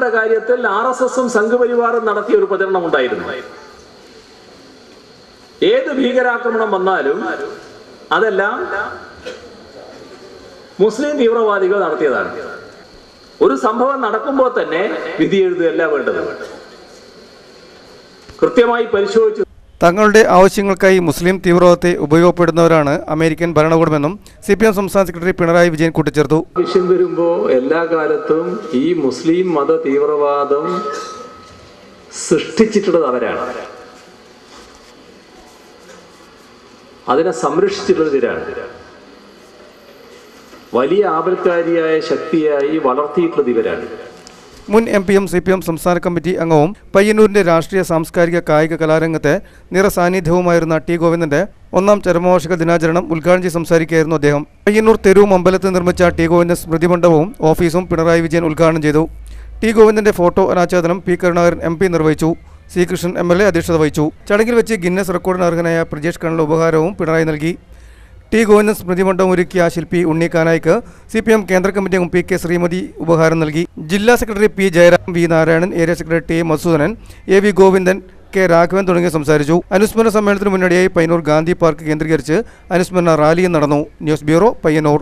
കാര്യത്തിൽ RSSും സംഘപരിവാറും നടത്തിയ ഒരു പ്രചരണം ഉണ്ടായിരുന്നു. ഏത് ഭീകരാക്രമണം വന്നാലും അതെല്ലാം മുസ്ലിം തീവ്രവാദികൾ നടത്തിയതാണ്. ഒരു സംഭവം നടക്കുമ്പോൾ തന്നെ വിധി എഴുതുകയല്ല വേണ്ടത്, കൃത്യമായി പരിശോധിച്ചു. തങ്ങളുടെ ആവശ്യങ്ങൾക്കായി മുസ്ലിം തീവ്രവാദത്തെ ഉപയോഗപ്പെടുന്നവരാണ് അമേരിക്കൻ ഭരണകൂടമെന്നും CPM സംസ്ഥാന സെക്രട്ടറി പിണറായി വിജയൻ കൂട്ടിച്ചേർത്തു. വിഷയം വരുമ്പോൾ എല്ലാ കാലത്തും ഈ മുസ്ലിം മത തീവ്രവാദം സൃഷ്ടിച്ചിട്ടുള്ളത് അവരാണ്, അതിനെ സംരക്ഷിച്ചിട്ടുള്ളത് ഇവരാണ്, വലിയ ആപൽക്കാരിയായ ശക്തിയായി വളർത്തിയിട്ടുള്ളത് ഇവരാണ്. മുൻ MPയും CPM സംസ്ഥാന കമ്മിറ്റി അംഗവും പയ്യന്നൂരിന്റെ രാഷ്ട്രീയ സാംസ്കാരിക കായിക കലാരംഗത്തെ നിറസാന്നിധ്യവുമായിരുന്ന T. ഗോവിന്ദന്റെ 1ാം ചരമവാർഷിക ദിനാചരണം ഉദ്ഘാടനം ചെയ്ത് സംസാരിക്കുകയായിരുന്നു അദ്ദേഹം. പയ്യന്നൂർ തെരുവ് അമ്പലത്തിൽ നിർമ്മിച്ച T. ഗോവിന്ദൻ സ്മൃതി മണ്ഡപവും ഓഫീസും പിണറായി വിജയൻ ഉദ്ഘാടനം ചെയ്തു. T. ഗോവിന്ദന്റെ ഫോട്ടോ അനാച്ഛാദനം P. കരുണാകരൻ MP നിർവഹിച്ചു. C. കൃഷ്ണൻ MLA അധ്യക്ഷത വഹിച്ചു. ചടങ്ങിൽ വെച്ച് ഗിന്നസ് റെക്കോർഡിന് അർഹനായ പ്രജേഷ് കണ്ണൽ ഉപഹാരവും പിണറായി നൽകി. T. ഗോവിന്ദൻ സ്മൃതി മണ്ഡപം ഒരുക്കിയ ശില്പി ഉണ്ണി കാനായിക്ക് CPM കേന്ദ്ര കമ്മിറ്റി അംഗം P. K. ശ്രീമതി ഉപഹാരം നൽകി. ജില്ലാ secretary P. Jayaram, V. Narayanan, area secretary T. Madhusoodanan, A. V. Govindan, K. Raghavan തുടങ്ങിയവർ സംസാരിച്ചു. അനുസ്മരണ സമ്മേളനത്തിന് മുന്നോടിയായി പയ്യന്നൂർ ഗാന്ധി പാർക്ക് കേന്ദ്രീകരിച്ച് അനുസ്മരണ റാലിയും നടന്നു. News bureau, Payyanur.